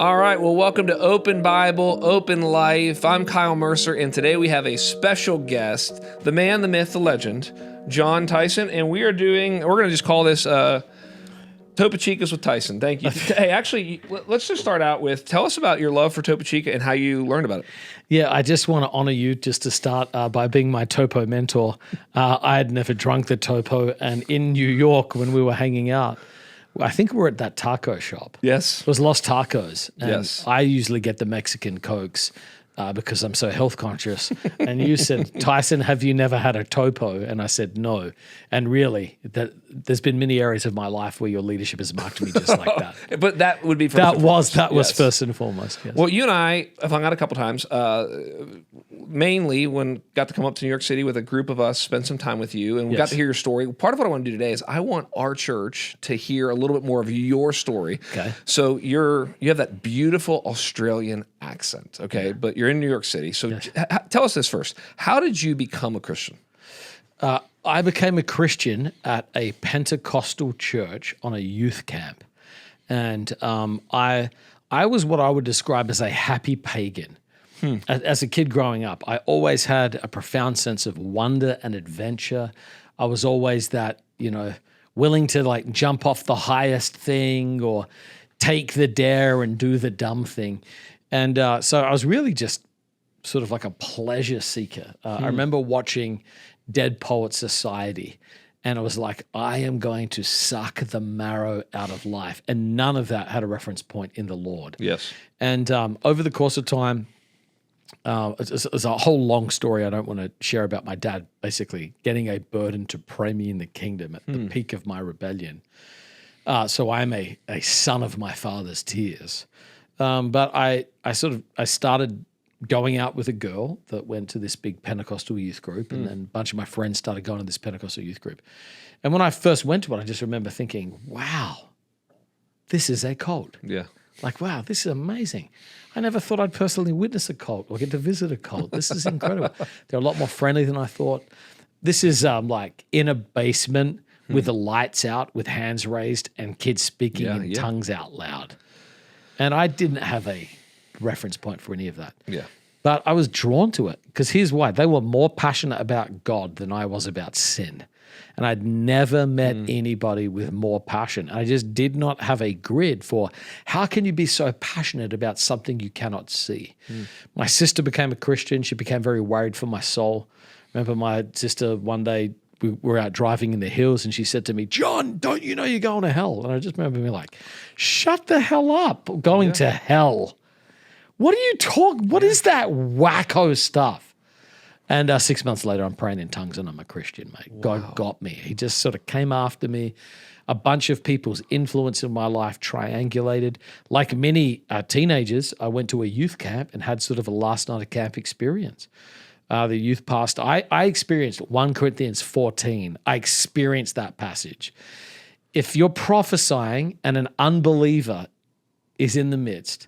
All right, well, welcome to Open Bible, Open Life. I'm Kyle Mercer, and today we have a special guest, the man, the myth, the legend, Jon Tyson, and we're going to just call this Topo Chicas with Tyson. Thank you. Hey, actually, let's just start out with, tell us about your love for Topo Chica and how you learned about it. Yeah, I just want to honor you just to start by being my Topo mentor. I had never drunk the Topo, and in New York when we were hanging out, I think we were at that taco shop. Yes. It was Los Tacos. And yes. I usually get the Mexican Cokes because I'm so health conscious. And you said, Tyson, have you never had a Topo? And I said, no. And really, there's been many areas of my life where your leadership has marked me just like that. But that would be first that and was foremost. That was Yes. first and foremost. Yes. Well, you and I have hung out a couple times, mainly when got to come up to New York City with a group of us, spend some time with you, and we got to hear your story. Part of what I want to do today is I want our church to hear a little bit more of your story. Okay. So you have that beautiful Australian accent, okay, but you're in New York City. So tell us this first. How did you become a Christian? I became a Christian at a Pentecostal church on a youth camp. And I was what I would describe as a happy pagan. As a kid growing up, I always had a profound sense of wonder and adventure. I was always that, willing to like jump off the highest thing or take the dare and do the dumb thing. And so I was really just sort of like a pleasure seeker. I remember watching Dead Poets Society, and it was like, I am going to suck the marrow out of life. And none of that had a reference point in the Lord. Yes. And over the course of time, it's a whole long story I don't want to share about my dad basically getting a burden to pray me in the kingdom at the peak of my rebellion. So I'm a son of my father's tears. But I started going out with a girl that went to this big Pentecostal youth group, and then a bunch of my friends started going to this Pentecostal youth group. And when I first went to it, I just remember thinking, wow, this is a cult. Yeah. Like, wow, this is amazing. I never thought I'd personally witness a cult or get to visit a cult. This is incredible. They're a lot more friendly than I thought. This is like in a basement with the lights out, with hands raised, and kids speaking in tongues out loud. And I didn't have a reference point for any of that. Yeah. But I was drawn to it because here's why. They were more passionate about God than I was about sin. And I'd never met anybody with more passion. I just did not have a grid for how can you be so passionate about something you cannot see. My sister became a Christian. She became very worried for my soul. Remember my sister one day, we were out driving in the hills and she said to me, John, don't you know you're going to hell? And I just remember being like, shut the hell up, going to hell. What are you talking? What is that wacko stuff? And 6 months later, I'm praying in tongues and I'm a Christian, mate. Wow. God got me. He just sort of came after me. A bunch of people's influence in my life triangulated. Like many teenagers, I went to a youth camp and had sort of a last night of camp experience. The youth pastor, I experienced 1 Corinthians 14. I experienced that passage. If you're prophesying and an unbeliever is in the midst,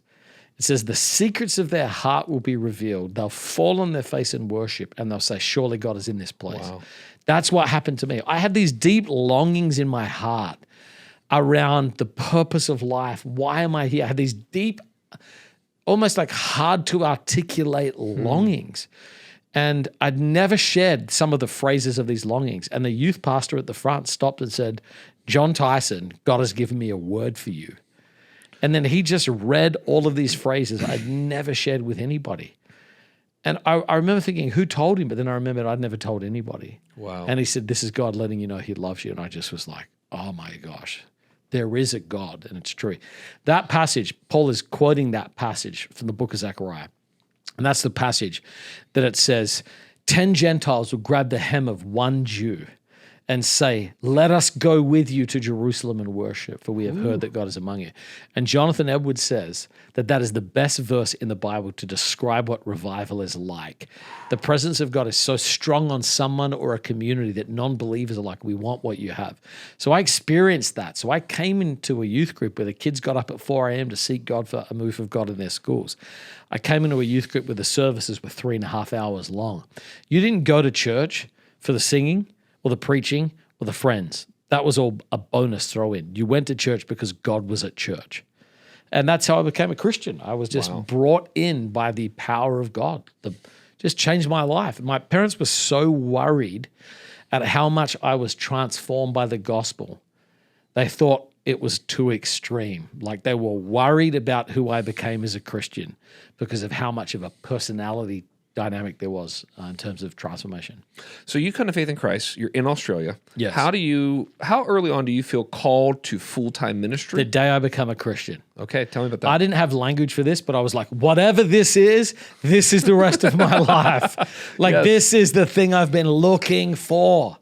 it says the secrets of their heart will be revealed. They'll fall on their face in worship and they'll say, surely God is in this place. Wow. That's what happened to me. I had these deep longings in my heart around the purpose of life. Why am I here? I had these deep, almost like hard to articulate longings. And I'd never shared some of the phrases of these longings. And the youth pastor at the front stopped and said, Jon Tyson, God has given me a word for you. And then he just read all of these phrases I'd never shared with anybody. And I remember thinking, who told him? But then I remembered I'd never told anybody. Wow. And he said, this is God letting you know he loves you. And I just was like, oh my gosh, there is a God, and it's true. That passage, Paul is quoting that passage from the book of Zechariah. And that's the passage that it says, 10 Gentiles will grab the hem of one Jew and say, let us go with you to Jerusalem and worship, for we have heard that God is among you. And Jonathan Edwards says that is the best verse in the Bible to describe what revival is like. The presence of God is so strong on someone or a community that non-believers are like, we want what you have. So I experienced that. So I came into a youth group where the kids got up at 4 a.m. to seek God for a move of God in their schools. I came into a youth group where the services were 3.5 hours long. You didn't go to church for the singing or the preaching or the friends. That was all a bonus throw in. You went to church because God was at church. And that's how I became a Christian. I was just brought in by the power of God. Just changed my life. My parents were so worried at how much I was transformed by the gospel. They thought it was too extreme. Like they were worried about who I became as a Christian because of how much of a personality dynamic there was in terms of transformation. So you come to faith in Christ. You're in Australia. Yes. How early on do you feel called to full-time ministry? The day I become a Christian. Okay, tell me about that. I didn't have language for this, but I was like, whatever this is the rest of my life. Like this is the thing I've been looking for.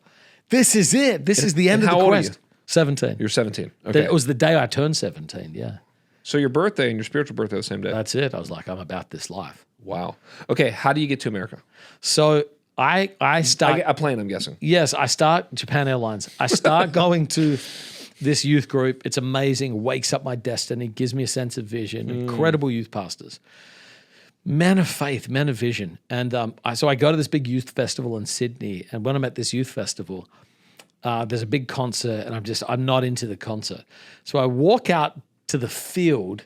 This is it. This is the end of the quest. How old are you? 17. You're 17. Okay. It was the day I turned 17, yeah. So your birthday and your spiritual birthday the same day. That's it. I was like, I'm about this life. Wow. Okay, how do you get to America? So I start... A plane, I'm guessing. Yes, I start Japan Airlines. I start going to this youth group. It's amazing. Wakes up my destiny. Gives me a sense of vision. Incredible youth pastors. Men of faith, men of vision. And so I go to this big youth festival in Sydney. And when I'm at this youth festival, there's a big concert and I'm not into the concert. So I walk out to the field.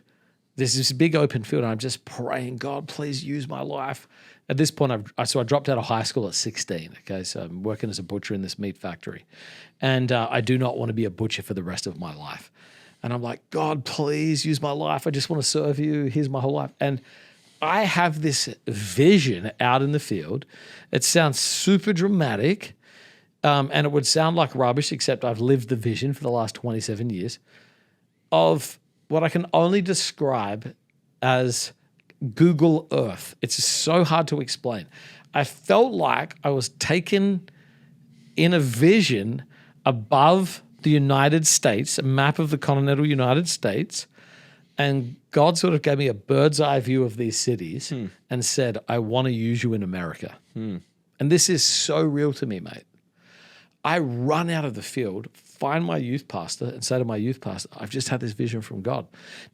There's this big open field and I'm just praying, God, please use my life. At this point, I dropped out of high school at 16. Okay, so I'm working as a butcher in this meat factory. And I do not want to be a butcher for the rest of my life. And I'm like, God, please use my life. I just want to serve you. Here's my whole life. And I have this vision out in the field. It sounds super dramatic. And it would sound like rubbish, except I've lived the vision for the last 27 years of what I can only describe as Google Earth. It's so hard to explain. I felt like I was taken in a vision above the United States, a map of the continental United States, and God sort of gave me a bird's eye view of these cities and said, I want to use you in America. And this is so real to me, mate. I run out of the field, find my youth pastor and say to my youth pastor, I've just had this vision from God.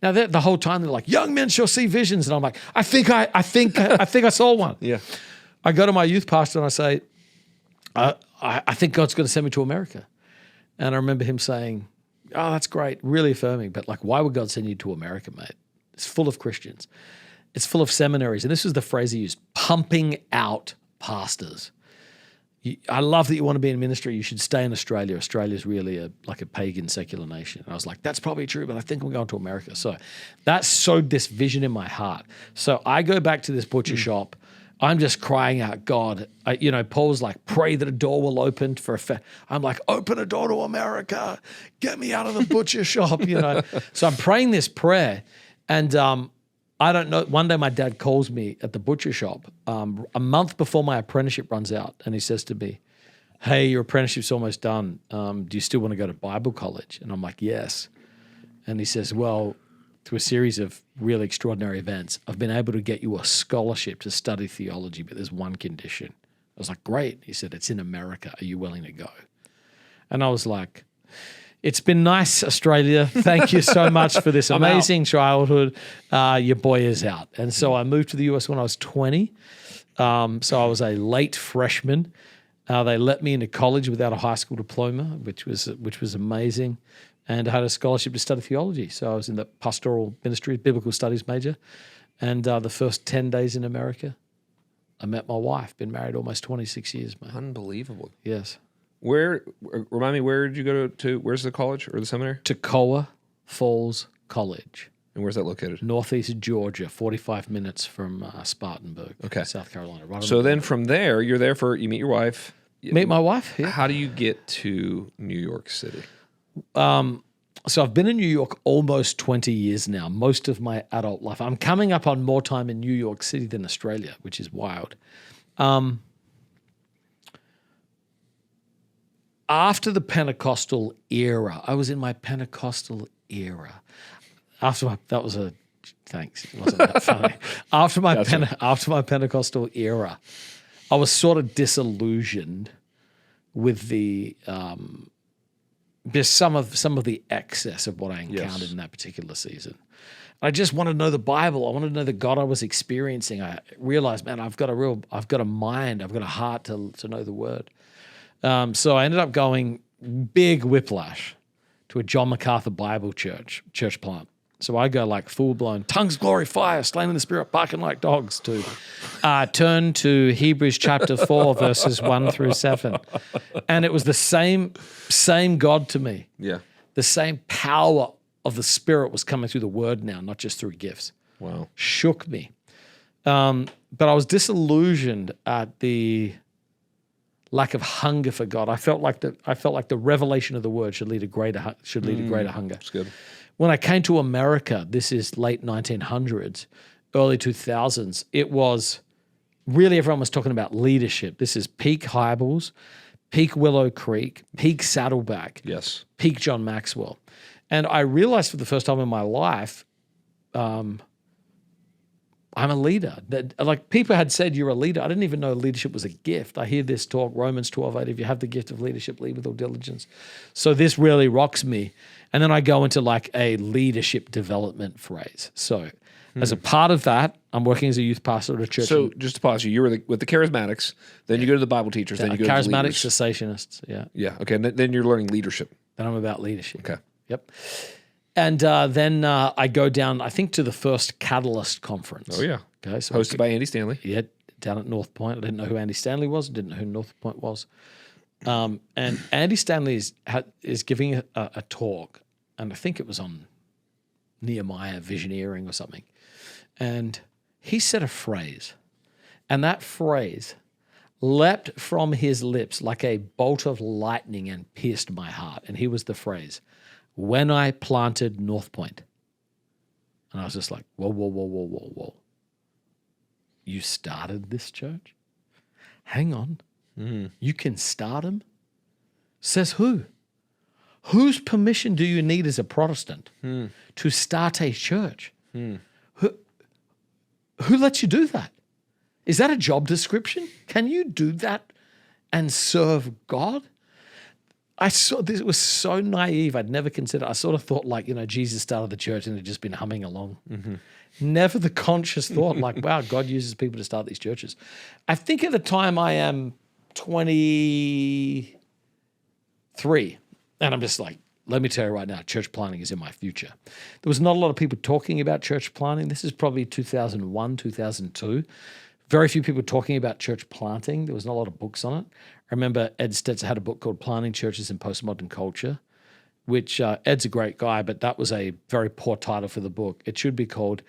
Now the whole time they're like, young men shall see visions. And I'm like, I think I saw one. Yeah. I go to my youth pastor and I say, I think God's going to send me to America. And I remember him saying, oh, that's great. Really affirming. But like, why would God send you to America, mate? It's full of Christians. It's full of seminaries. And this was the phrase he used, pumping out pastors. I love that you want to be in ministry. You should stay in Australia. Australia is really like a pagan secular nation. And I was like, that's probably true, but I think I'm going to America. So that sowed this vision in my heart. So I go back to this butcher shop. I'm just crying out, God. Paul's like, pray that a door will open for I'm like, open a door to America. Get me out of the butcher shop, So I'm praying this prayer. And I don't know. One day my dad calls me at the butcher shop a month before my apprenticeship runs out. And he says to me, hey, your apprenticeship's almost done. Do you still want to go to Bible college? And I'm like, yes. And he says, well, through a series of really extraordinary events, I've been able to get you a scholarship to study theology, but there's one condition. I was like, great. He said, it's in America. Are you willing to go? And I was like, it's been nice, Australia. Thank you so much for this amazing childhood. Your boy is out. And so I moved to the US when I was 20. So I was a late freshman. They let me into college without a high school diploma, which was amazing. And I had a scholarship to study theology. So I was in the pastoral ministry, biblical studies major. And the first 10 days in America, I met my wife. Been married almost 26 years, man. Unbelievable. Yes. Remind me, where did you go to? Where's the college or the seminary? Toccoa Falls College. And where's that located? Northeast Georgia, 45 minutes from Spartanburg, South Carolina. Right. So then from there, you meet your wife. Meet my wife, yeah. How do you get to New York City? So I've been in New York almost 20 years now, most of my adult life. I'm coming up on more time in New York City than Australia, which is wild. After the Pentecostal era, I was in my Pentecostal era. Thanks. It wasn't that funny. After my Pentecostal era, I was sort of disillusioned with the just some of the excess of what I encountered in that particular season. I just wanted to know the Bible. I wanted to know the God I was experiencing. I realized, man, I've got a mind, I've got a heart to know the Word. So I ended up going big whiplash to a John MacArthur Bible church plant. So I go like full-blown tongues, glory, fire, slain in the spirit, barking like dogs to turn to Hebrews chapter 4, verses 1 through 7. And it was the same God to me. Yeah. The same power of the Spirit was coming through the word now, not just through gifts. Wow. Shook me. But I was disillusioned at the lack of hunger for God. I felt like the revelation of the word should lead to greater hunger. That's good. When I came to America, this is late 1900s, early 2000s, it was really everyone was talking about leadership. This is peak Hybels, peak Willow Creek, peak Saddleback, Yes. peak John Maxwell. And I realized for the first time in my life, I'm a leader. That, like, people had said you're a leader. I didn't even know leadership was a gift. I hear this talk, Romans 12:8, if you have the gift of leadership, lead with all diligence. So this really rocks me. And then I go into like a leadership development phrase. So as a part of that, I'm working as a youth pastor at a church. So just to pause you were with the charismatics, then you go to the Bible teachers, then you go to the charismatic leaders. cessationists. Yeah. Yeah. Okay. And then you're learning leadership. Then I'm about leadership. Okay. Yep. And then I go down, I think, to the first Catalyst conference. Oh, yeah. Okay. So Hosted by Andy Stanley. Yeah, down at North Point. I didn't know who Andy Stanley was. Didn't know who North Point was. And Andy Stanley is giving a talk, and I think it was on Nehemiah visioneering or something. And he said a phrase, and that phrase leapt from his lips like a bolt of lightning and pierced my heart. And he was the phrase, "When I planted North Point." And I was just like, whoa, whoa, whoa, whoa, whoa, whoa. You started this church? Hang on. You can start them? Says who? Whose permission do you need as a Protestant to start a church? Who lets you do that? Is that a job description? Can you do that and serve God? I saw this, it was so naive. I'd never considered. I sort of thought like, Jesus started the church and had just been humming along. Never the conscious thought like, wow, God uses people to start these churches. I think at the time I am 23, and I'm just like, let me tell you right now, church planting is in my future. There was not a lot of people talking about church planting. This is probably 2001, 2002. Very few people talking about church planting. There was not a lot of books on it. I remember Ed Stetzer had a book called Planting Churches in Postmodern Culture, which Ed's a great guy, but that was a very poor title for the book. It should be called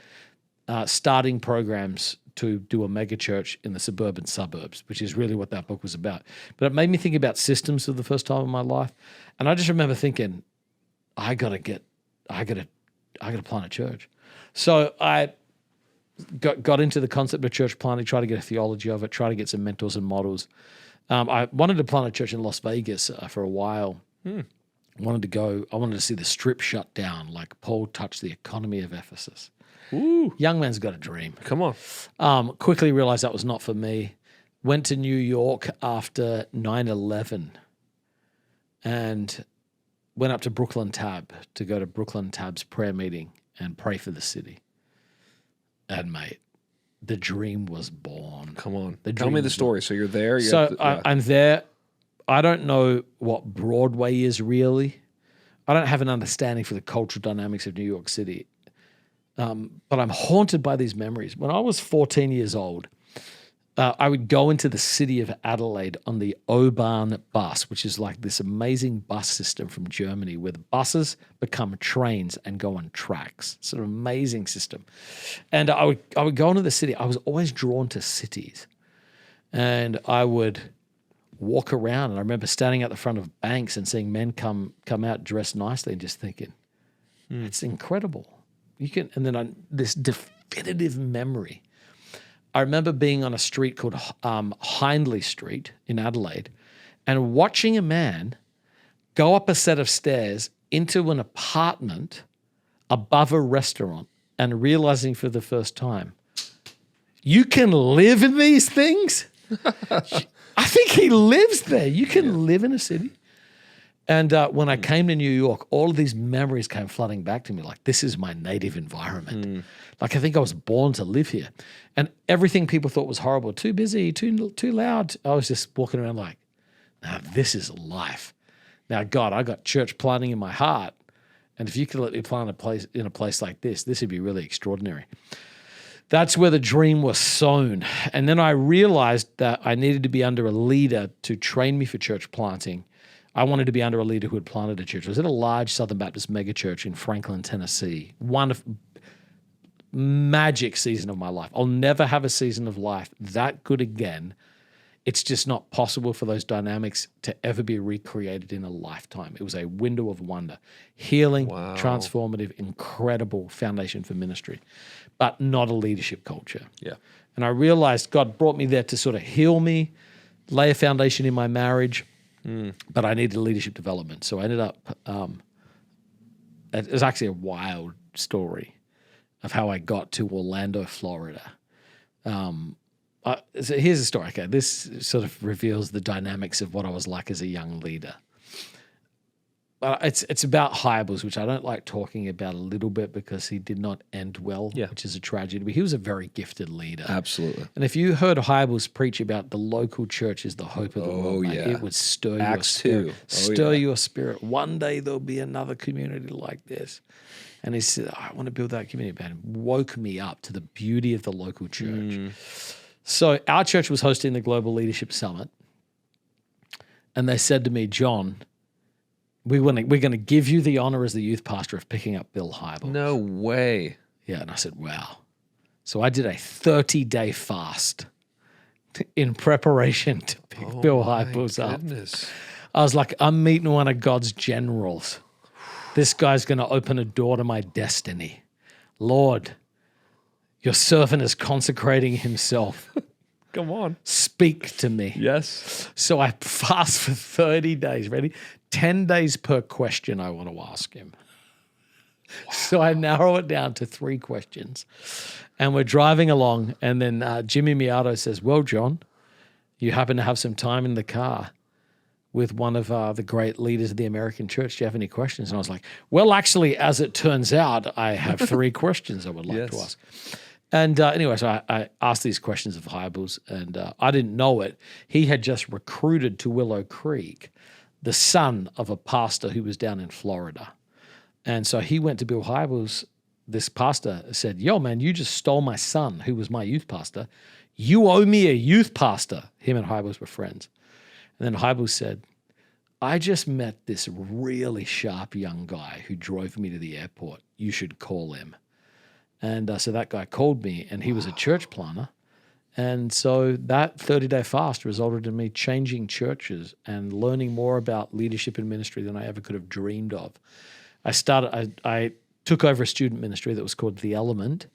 Starting Programs to Do a Mega Church in the Suburban Suburbs, which is really what that book was about. But it made me think about systems for the first time in my life. And I just remember thinking, I gotta plant a church. So I got into the concept of church planting, tried to get a theology of it, tried to get some mentors and models. I wanted to plant a church in Las Vegas for a while. I wanted to see the strip shut down, like Paul touched the economy of Ephesus. Ooh. Young man's got a dream. Come on. Quickly realized that was not for me. Went to New York after 9/11 and went up to Brooklyn Tab to go to Brooklyn Tab's prayer meeting and pray for the city. And mate, the dream was born. Come on. Tell me the story. So you're there. I'm there. I don't know what Broadway is really. I don't have an understanding for the cultural dynamics of New York City. But I'm haunted by these memories. When I was 14 years old, I would go into the city of Adelaide on the O-Bahn bus, which is like this amazing bus system from Germany where the buses become trains and go on tracks. It's an amazing system. And I would go into the city. I was always drawn to cities. And I would walk around, and I remember standing at the front of banks and seeing men come out dressed nicely and just thinking, it's incredible. This definitive memory. I remember being on a street called Hindley Street in Adelaide and watching a man go up a set of stairs into an apartment above a restaurant and realizing for the first time, you can live in these things? I think he lives there. You can live in a city. And when I came to New York, all of these memories came flooding back to me. Like, this is my native environment. Like, I think I was born to live here. And everything people thought was horrible, too busy, too loud. I was just walking around like, now this is life. Now, God, I got church planting in my heart. And if you could let me plant in a place like this would be really extraordinary. That's where the dream was sown. And then I realized that I needed to be under a leader to train me for church planting. I wanted to be under a leader who had planted a church. I was at a large Southern Baptist megachurch in Franklin, Tennessee. Wonderful, magic season of my life. I'll never have a season of life that good again. It's just not possible for those dynamics to ever be recreated in a lifetime. It was a window of wonder, healing, transformative, incredible foundation for ministry, but not a leadership culture. Yeah. And I realized God brought me there to sort of heal me, lay a foundation in my marriage, but I needed leadership development. So I ended up, it was actually a wild story of how I got to Orlando, Florida. So here's the story. Okay, this sort of reveals the dynamics of what I was like as a young leader. It's about Hybels, which I don't like talking about a little bit because he did not end well, which is a tragedy. But he was a very gifted leader. Absolutely. And if you heard Hybels preach about the local church is the hope of the world, mate, it would stir your spirit. Stir your spirit. One day there'll be another community like this. And he said, I want to build that community. Man, woke me up to the beauty of the local church. So our church was hosting the Global Leadership Summit. And they said to me, John, we're going to give you the honor as the youth pastor of picking up Bill Hybels. No way. Yeah, and I said, wow. So I did a 30-day fast in preparation to pick Bill Hybels up. I was like, I'm meeting one of God's generals. This guy's going to open a door to my destiny. Lord, your servant is consecrating himself. Come on. Speak to me. Yes. So I fast for 30 days. Ready? 10 days per question I want to ask him. So I narrow it down to 3 questions. And we're driving along, and then Jimmy Miato says, well, John, you happen to have some time in the car with one of the great leaders of the American church. Do you have any questions? And I was like, well, actually, as it turns out, I have 3 questions I would like to ask. And anyway, so I asked these questions of Hybels, and I didn't know it. He had just recruited to Willow Creek the son of a pastor who was down in Florida. And so he went to Bill Hybels. This pastor said, yo, man, you just stole my son, who was my youth pastor. You owe me a youth pastor. Him and Hybels were friends. And then Hybels said, I just met this really sharp young guy who drove me to the airport. You should call him. And so that guy called me, and he was a church planner. And so that 30-day fast resulted in me changing churches and learning more about leadership and ministry than I ever could have dreamed of. I took over a student ministry that was called The Element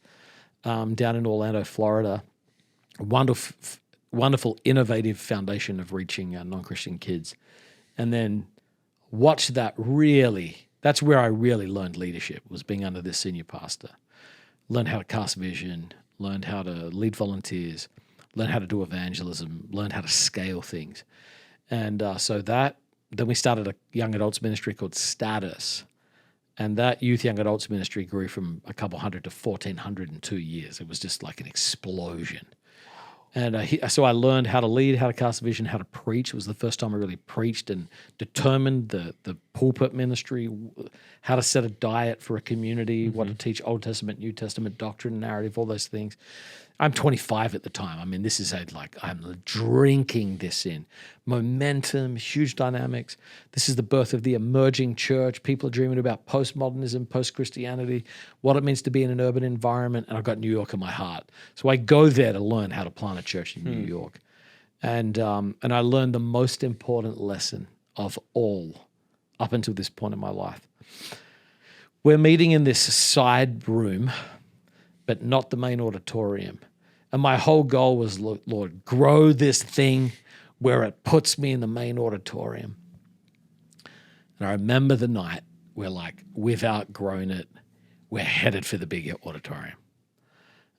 down in Orlando, Florida. Wonderful, innovative foundation of reaching non-Christian kids. And then watched that that's where I really learned leadership, was being under this senior pastor. Learned how to cast vision, learned how to lead volunteers, learned how to do evangelism, learned how to scale things. And then we started a young adults ministry called Status. And that youth young adults ministry grew from a couple hundred to 1,400 in 2 years. It was just like an explosion. And so I learned how to lead, how to cast vision, how to preach. It was the first time I really preached and determined the pulpit ministry, how to set a diet for a community, what to teach Old Testament, New Testament doctrine, narrative, all those things. I'm 25 at the time. I mean, this is I'm drinking this in. Momentum, huge dynamics. This is the birth of the emerging church. People are dreaming about postmodernism, post-Christianity, what it means to be in an urban environment. And I've got New York in my heart. So I go there to learn how to plant a church in New York. And I learned the most important lesson of all up until this point in my life. We're meeting in this side room, but not the main auditorium. And my whole goal was, Lord, grow this thing where it puts me in the main auditorium. And I remember the night we're like, we've outgrown it. We're headed for the bigger auditorium.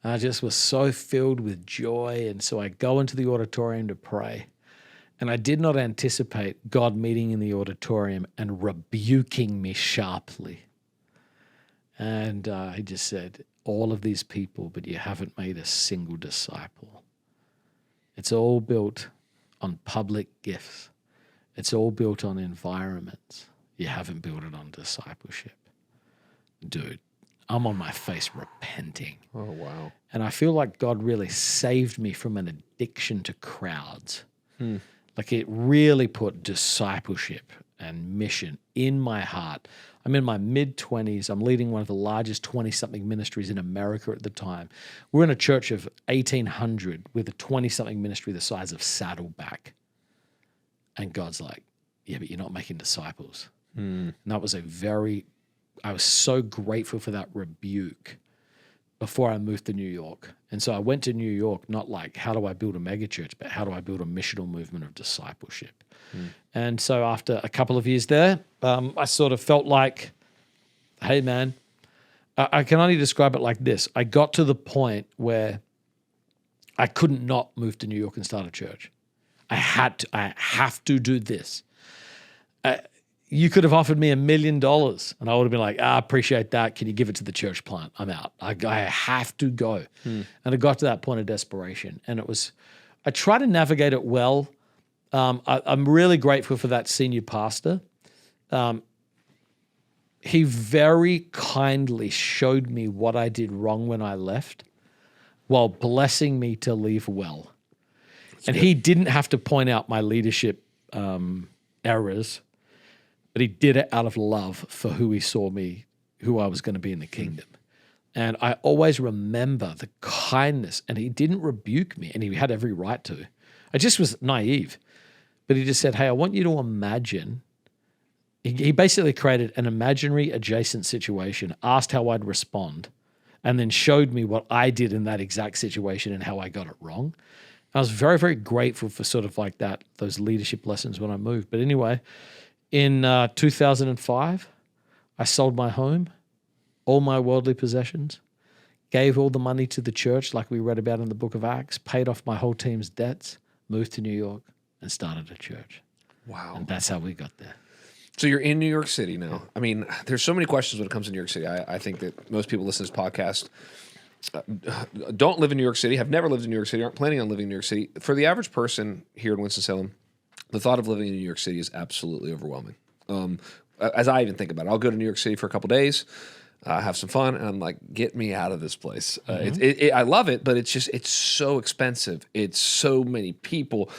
And I just was so filled with joy. And so I go into the auditorium to pray. And I did not anticipate God meeting in the auditorium and rebuking me sharply. And he just said, all of these people, but you haven't made a single disciple. It's all built on public gifts. It's all built on environments. You haven't built it on discipleship. dude, I'm on my face repenting. Oh, wow. And I feel like God really saved me from an addiction to crowds. Like it really put discipleship and mission in my heart. I'm in my mid-20s. I'm leading one of the largest 20-something ministries in America at the time. We're in a church of 1,800 with a 20-something ministry the size of Saddleback. And God's like, yeah, but you're not making disciples. And that was I was so grateful for that rebuke before I moved to New York. And so I went to New York, not like, how do I build a megachurch, but how do I build a missional movement of discipleship? And so after a couple of years there, I sort of felt like, hey, man, I can only describe it like this. I got to the point where I couldn't not move to New York and start a church. I have to do this. You could have offered me $1 million and I would have been like, I appreciate that. Can you give it to the church plant? I'm out. I have to go. And it got to that point of desperation. And I try to navigate it well. I'm really grateful for that senior pastor. He very kindly showed me what I did wrong when I left while blessing me to leave well. And he didn't have to point out my leadership errors, but he did it out of love for who he saw me, who I was going to be in the kingdom. And I always remember the kindness, and he didn't rebuke me, and he had every right to. I just was naive. But he just said, hey, I want you to imagine. He basically created an imaginary adjacent situation, asked how I'd respond, and then showed me what I did in that exact situation and how I got it wrong. I was very, very grateful for sort of like those leadership lessons when I moved. But anyway, in 2005, I sold my home, all my worldly possessions, gave all the money to the church like we read about in the book of Acts, paid off my whole team's debts, moved to New York, and started a church. Wow. And that's how we got there. So you're in New York City now. I mean, there's so many questions when it comes to New York City. I think that most people listen to this podcast don't live in New York City, have never lived in New York City, aren't planning on living in New York City. For the average person here in Winston-Salem, the thought of living in New York City is absolutely overwhelming. As I even think about it, I'll go to New York City for a couple days, have some fun, and I'm like, get me out of this place. I love it, but it's so expensive. It's so many people.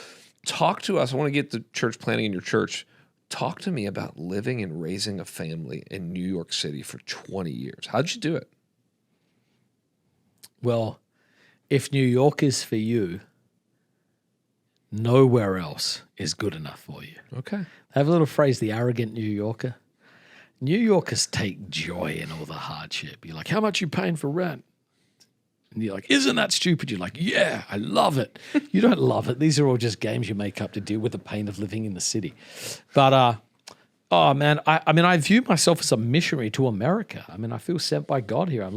Talk to us. I want to get the church planning in your church. Talk to me about living and raising a family in New York City for 20 years. How'd you do it? Well, if New York is for you, nowhere else is good enough for you. Okay. I have a little phrase, the arrogant New Yorker. New Yorkers take joy in all the hardship. You're like, how much are you paying for rent? And you're like, isn't that stupid? You're like, yeah, I love it. You don't love it. These are all just games you make up to deal with the pain of living in the city. But, oh man, I view myself as a missionary to America. I mean, I feel sent by God here. I'm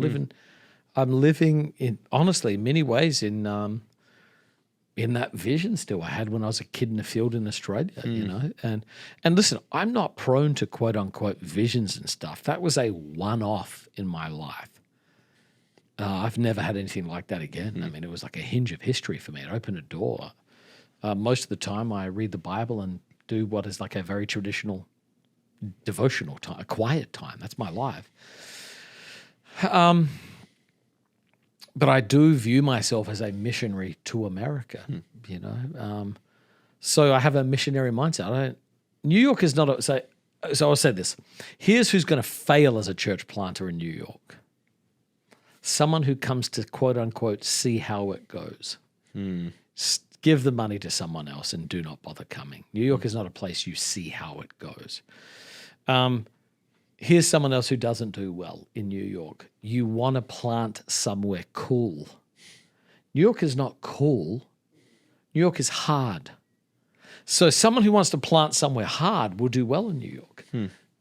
living in, honestly, in many ways in that vision still I had when I was a kid in the field in Australia, you know? And listen, I'm not prone to quote unquote visions and stuff. That was a one-off in my life. I've never had anything like that again. I mean, it was like a hinge of history for me. It opened a door. Most of the time I read the Bible and do what is like a very traditional devotional time, a quiet time. That's my life. But I do view myself as a missionary to America, you know. So I have a missionary mindset. New York is not so I'll say this. Here's who's going to fail as a church planter in New York. Someone who comes to quote unquote see how it goes. Give the money to someone else and do not bother coming. New York is not a place you see how it goes. Here's someone else who doesn't do well in New York. You want to plant somewhere cool. New York is not cool. New York is hard. So someone who wants to plant somewhere hard will do well in New York.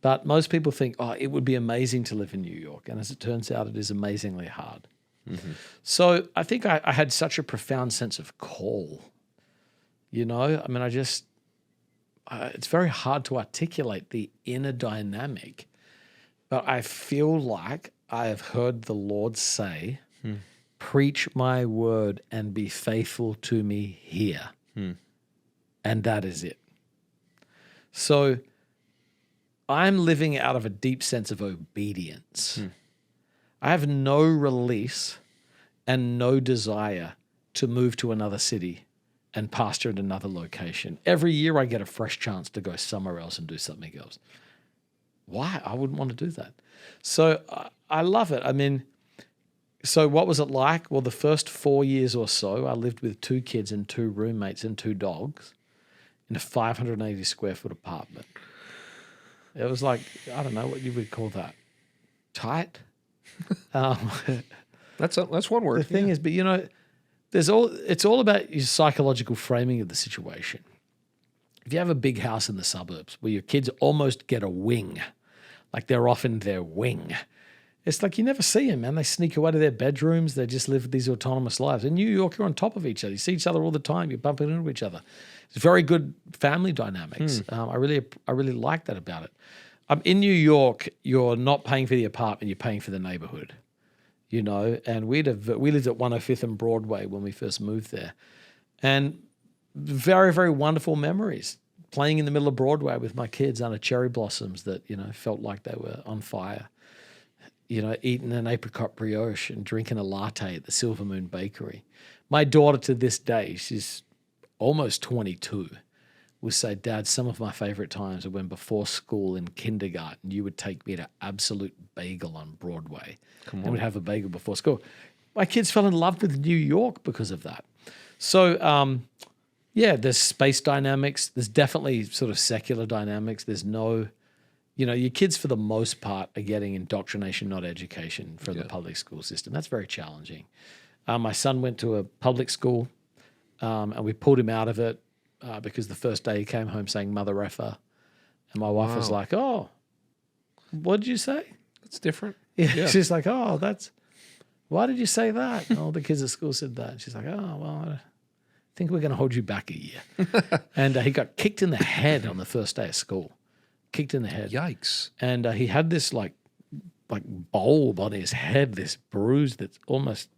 But most people think, oh, it would be amazing to live in New York. And as it turns out, it is amazingly hard. So I think I had such a profound sense of call. You know, I mean, it's very hard to articulate the inner dynamic. But I feel like I have heard the Lord say, preach my word and be faithful to me here. And that is it. So I'm living out of a deep sense of obedience. I have no release and no desire to move to another city and pastor at another location. Every year I get a fresh chance to go somewhere else and do something else. Why? I wouldn't want to do that. So I love it. I mean, so what was it like? Well, the first 4 years or so, I lived with 2 kids and 2 roommates and 2 dogs in a 580 square foot apartment. It was like, I don't know what you would call that. Tight? That's one word. The thing is, but you know, it's all about your psychological framing of the situation. If you have a big house in the suburbs where your kids almost get a wing, like they're off in their wing, it's like you never see them, man. They sneak away to their bedrooms. They just live these autonomous lives. In New York, you're on top of each other. You see each other all the time. You're bumping into each other. It's very good family dynamics. I really like that about it. In New York, you're not paying for the apartment. You're paying for the neighborhood. You know, and we lived at 105th and Broadway when we first moved there, and very, very wonderful memories. Playing in the middle of Broadway with my kids under cherry blossoms that, you know, felt like they were on fire. You know, eating an apricot brioche and drinking a latte at the Silver Moon Bakery. My daughter to this day, she's almost 22, will say, Dad, some of my favorite times are when before school in kindergarten, you would take me to Absolute Bagel on Broadway. And we'd have a bagel before school. My kids fell in love with New York because of that. So, yeah, there's space dynamics. There's definitely sort of secular dynamics. There's no, you know, your kids for the most part are getting indoctrination, not education from the public school system. That's very challenging. My son went to a public school and we pulled him out of it because the first day he came home saying mother effer. And my wife was like, oh, what did you say? It's different. Yeah. She's like, oh, why did you say that? And all the kids at school said that. And she's like, oh, well, I think we're going to hold you back a year. And he got kicked in the head on the first day of school. Kicked in the head. Yikes. And he had this like bulb on his head, this bruise that's almost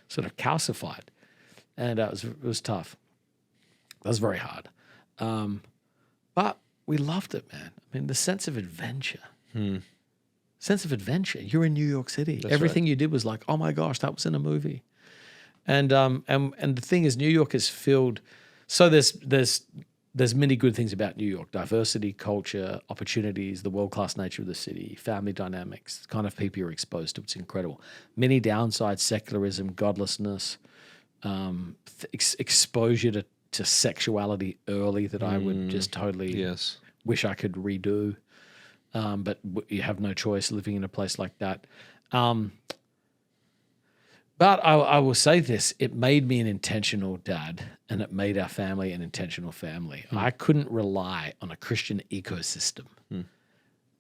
sort of calcified. And it was tough. That was very hard. But we loved it, man. I mean, the sense of adventure. Sense of adventure. You're in New York City. That's Everything right. you did was like, oh my gosh, that was in a movie. And the thing is, New York is filled. So there's many good things about New York: diversity, culture, opportunities, the world-class nature of the city, family dynamics, the kind of people you're exposed to. It's incredible. Many downsides: secularism, godlessness, exposure to sexuality early that I would just totally wish I could redo. But you have no choice living in a place like that. But I will say this, it made me an intentional dad, and it made our family an intentional family. I couldn't rely on a Christian ecosystem.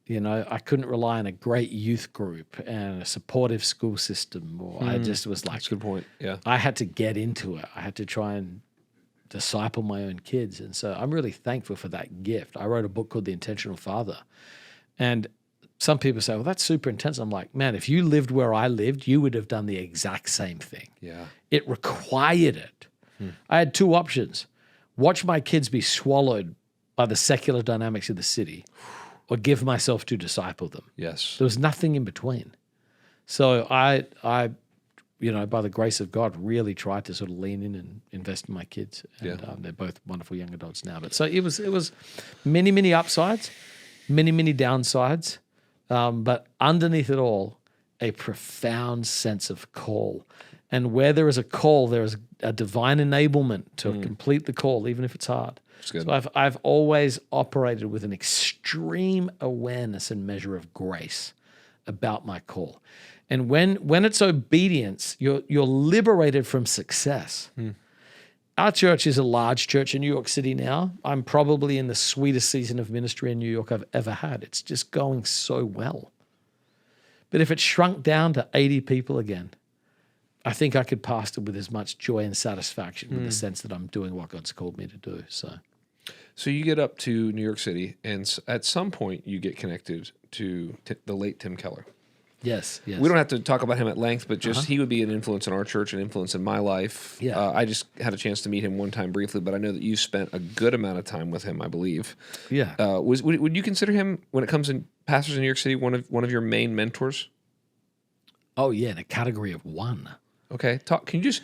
You know, I couldn't rely on a great youth group and a supportive school system. Or I just was like, That's a good point. Yeah. I had to get into it. I had to try and disciple my own kids. And so I'm really thankful for that gift. I wrote a book called The Intentional Father. And some people say, well, that's super intense. I'm like, man, if you lived where I lived, you would have done the exact same thing. Yeah. It required it. I had 2 options: watch my kids be swallowed by the secular dynamics of the city, or give myself to disciple them. Yes. There was nothing in between. So I, you know, by the grace of God, really tried to sort of lean in and invest in my kids. And they're both wonderful young adults now. But so it was many, many upsides, many, many downsides. But underneath it all, a profound sense of call. And where there is a call, there is a divine enablement to complete the call, even if it's hard. That's good. So I've always operated with an extreme awareness and measure of grace about my call. And when it's obedience, you're liberated from success. Our church is a large church in New York City now. I'm probably in the sweetest season of ministry in New York I've ever had. It's just going so well. But if it shrunk down to 80 people again, I think I could pastor with as much joy and satisfaction with the sense that I'm doing what God's called me to do. So you get up to New York City, and at some point you get connected to the late Tim Keller. Yes. We don't have to talk about him at length, but just he would be an influence in our church, an influence in my life. Yeah. I just had a chance to meet him one time briefly, but I know that you spent a good amount of time with him, I believe. Yeah. Would you consider him, when it comes in pastors in New York City, one of your main mentors? Oh, yeah, in a category of one. Okay. Can you just,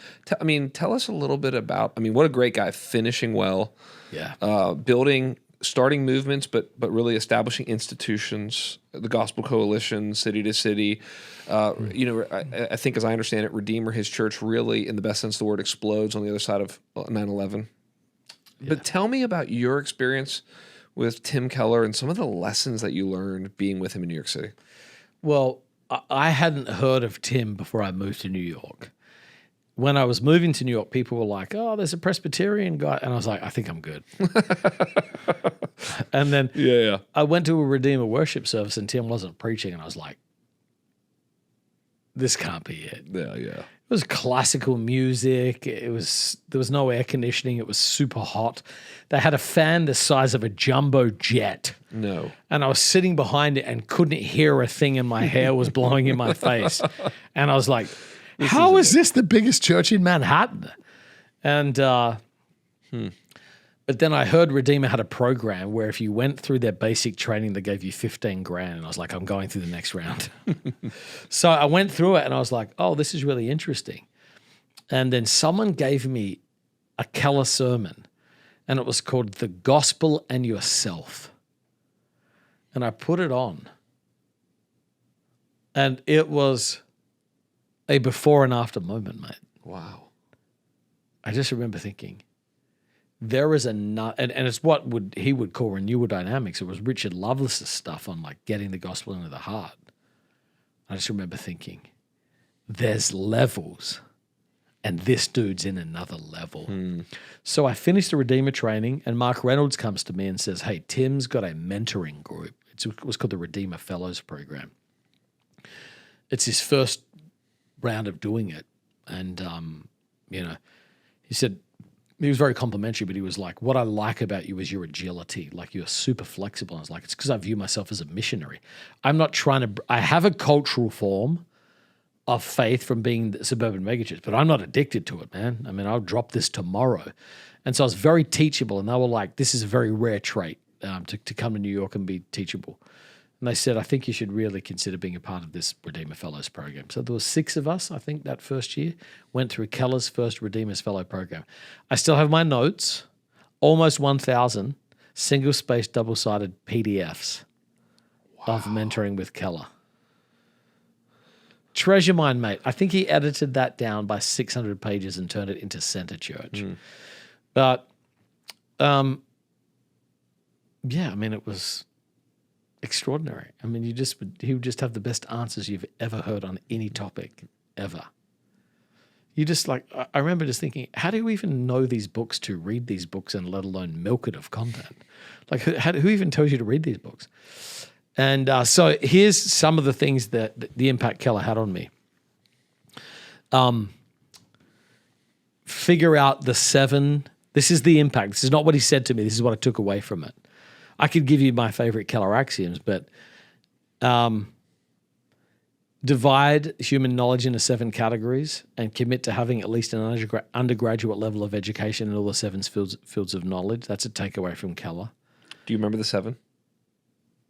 tell us a little bit about, what a great guy, finishing well. Yeah. Starting movements, but really establishing institutions, the Gospel Coalition, city to city. I think, as I understand it, Redeemer, his church, really, in the best sense of the word, explodes on the other side of 9/11. Yeah. But tell me about your experience with Tim Keller and some of the lessons that you learned being with him in New York City. Well, I hadn't heard of Tim before I moved to New York. When I was moving to New York, people were like, "Oh, there's a Presbyterian guy," and I was like, "I think I'm good." And then I went to a Redeemer worship service, and Tim wasn't preaching, and I was like, "This can't be it." Yeah. It was classical music. There was no air conditioning. It was super hot. They had a fan the size of a jumbo jet. No. And I was sitting behind it and couldn't hear a thing, and my hair was blowing in my face. And I was like, how is this the biggest church in Manhattan? And but then I heard Redeemer had a program where if you went through their basic training, they gave you $15,000. And I was like, I'm going through the next round. So I went through it and I was like, oh, this is really interesting. And then someone gave me a Keller sermon, and it was called The Gospel and Yourself. And I put it on. And it was a before and after moment, mate. Wow. I just remember thinking, there is and it's what he would call renewal dynamics. It was Richard Lovelace's stuff on like getting the gospel into the heart. I just remember thinking, there's levels, and this dude's in another level. So I finished the Redeemer training, and Mark Reynolds comes to me and says, hey, Tim's got a mentoring group. It was called the Redeemer Fellows Program. It's his first round of doing it. And, he said, he was very complimentary, but he was like, what I like about you is your agility. Like, you're super flexible. And I was like, it's because I view myself as a missionary. I'm not I have a cultural form of faith from being the suburban megachurch, but I'm not addicted to it, man. I'll drop this tomorrow. And so I was very teachable, and they were like, this is a very rare trait, to come to New York and be teachable. And they said, I think you should really consider being a part of this Redeemer Fellows program. So there were 6 of us, I think, that first year, went through Keller's first Redeemer's Fellow program. I still have my notes, almost 1,000 single-spaced, double-sided PDFs of mentoring with Keller. Treasure mine, mate. I think he edited that down by 600 pages and turned it into Center Church. But, it was extraordinary. He would just have the best answers you've ever heard on any topic, ever. You just I remember just thinking, how do you even know these books to read these books and let alone milk it of content? Like, who even tells you to read these books? And so here's some of the things that the impact Keller had on me. Figure out the 7. This is the impact. This is not what he said to me. This is what I took away from it. I could give you my favorite Keller axioms, but divide human knowledge into 7 categories and commit to having at least an undergraduate level of education in all the 7 fields of knowledge. That's a takeaway from Keller. Do you remember the 7?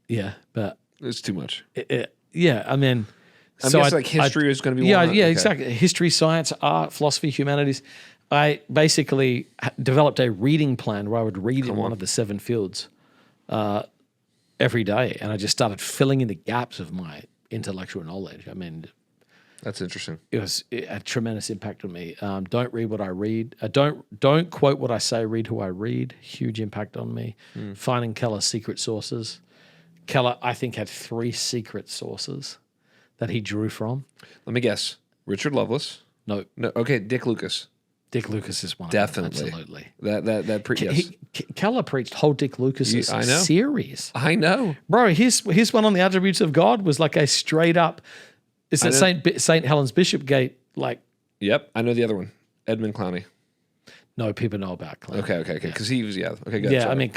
Yeah, but it's too much. I'm guessing history is going to be one. Yeah, exactly. History, science, art, philosophy, humanities. I basically developed a reading plan where I would read in one of the 7 fields every day, and I just started filling in the gaps of my intellectual knowledge. That's interesting. It had a tremendous impact on me. Don't read what I read. Don't quote what I say. Read who I read. Huge impact on me. Finding Keller's secret sources. Keller, I think, had 3 secret sources that he drew from. Let me guess. Richard Lovelace. No. Okay, Dick Lucas. Dick Lucas is one Definitely. of them. Absolutely. Yes. Keller preached whole Dick Lucas's series. I know. Bro, his one on the attributes of God was like a straight up, it's at St. Helens Bishopgate, like. Yep, I know the other one. Edmund Clowney. No, people know about Clowney. Okay. Because he was, okay, good. Yeah, Sorry. I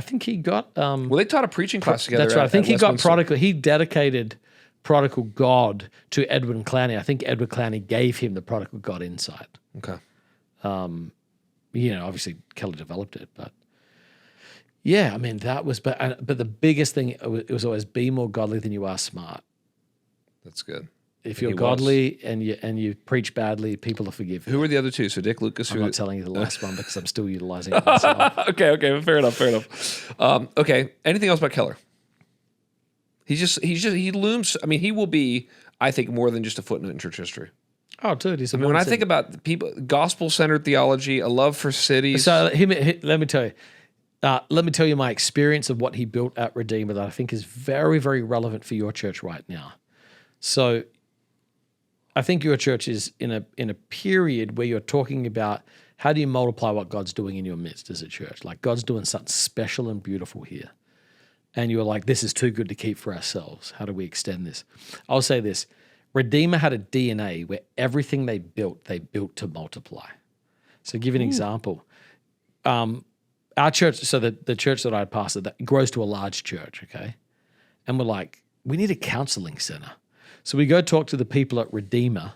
think he got. Well, they taught a preaching class together. That's right. I think he got prodigal. He dedicated prodigal God to Edwin Clowney. I think Edwin Clowney gave him the prodigal God insight. Okay. Obviously Keller developed it, but yeah, I mean, that was, but the biggest thing, it was always be more godly than you are smart. That's good. If you're godly and you preach badly, people will forgive you. Who were the other two? So Dick Lucas. I'm not telling you the last one because I'm still utilizing it myself. Okay, fair enough. Okay, anything else about Keller? He looms. I mean, he will be, I think, more than just a footnote in church history. Oh, dude, he's when I think about the people, gospel-centered theology, a love for cities. So let me tell you. Let me tell you my experience of what he built at Redeemer that I think is very, very relevant for your church right now. So I think your church is in a period where you're talking about how do you multiply what God's doing in your midst as a church. Like God's doing something special and beautiful here. And you're like, this is too good to keep for ourselves. How do we extend this? I'll say this. Redeemer had a DNA where everything they built to multiply. So give you an example. Our church, so the church that I pastored, that grows to a large church, okay? And we're like, we need a counseling center. So we go talk to the people at Redeemer,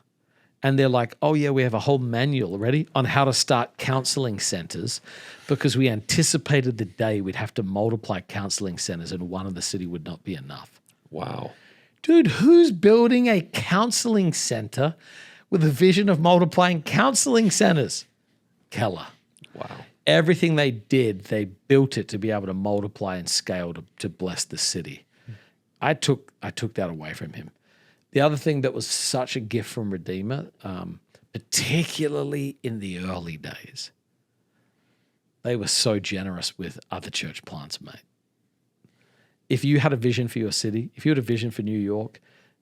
and they're like, oh yeah, we have a whole manual ready on how to start counseling centers because we anticipated the day we'd have to multiply counseling centers and one in the city would not be enough. Wow. Dude, who's building a counseling center with a vision of multiplying counseling centers? Keller. Wow. Everything they did, they built it to be able to multiply and scale to bless the city. I took that away from him. The other thing that was such a gift from Redeemer, particularly in the early days, they were so generous with other church plants, mate. If you had a vision for your city, if you had a vision for New York,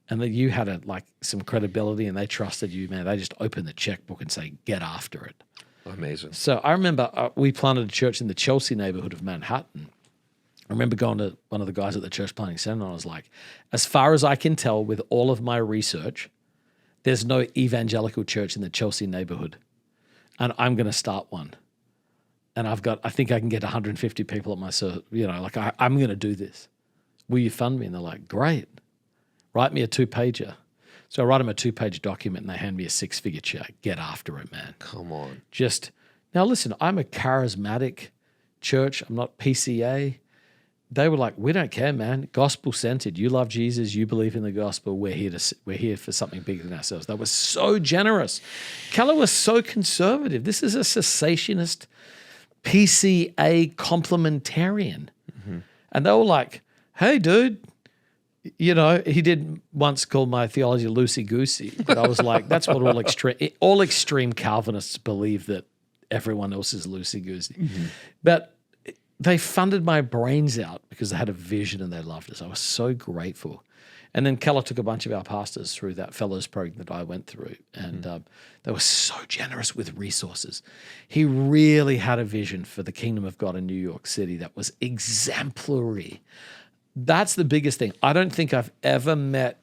and that you had some credibility and they trusted you, man, they just opened the checkbook and say, get after it. Amazing. So I remember we planted a church in the Chelsea neighborhood of Manhattan. I remember going to one of the guys at the church planting center and I was like, as far as I can tell with all of my research, there's no evangelical church in the Chelsea neighborhood. And I'm going to start one. And I think I can get 150 people at my, I'm going to do this. Will you fund me? And they're like, great. Write me a 2-pager. So I write them a 2-page document and they hand me a 6-figure check. Get after it, man. Come on. Now listen, I'm a charismatic church. I'm not PCA. They were like, we don't care, man. Gospel-centered. You love Jesus. You believe in the gospel. We're here for something bigger than ourselves. They were so generous. Keller was so conservative. This is a cessationist, PCA complementarian. Mm-hmm. And they were like, hey, dude, he did once call my theology loosey-goosey, but I was like, that's what all extreme Calvinists believe, that everyone else is loosey-goosey. Mm-hmm. But they funded my brains out because they had a vision and they loved us. I was so grateful. And then Keller took a bunch of our pastors through that fellows program that I went through, and they were so generous with resources. He really had a vision for the kingdom of God in New York City that was exemplary. That's the biggest thing. I don't think I've ever met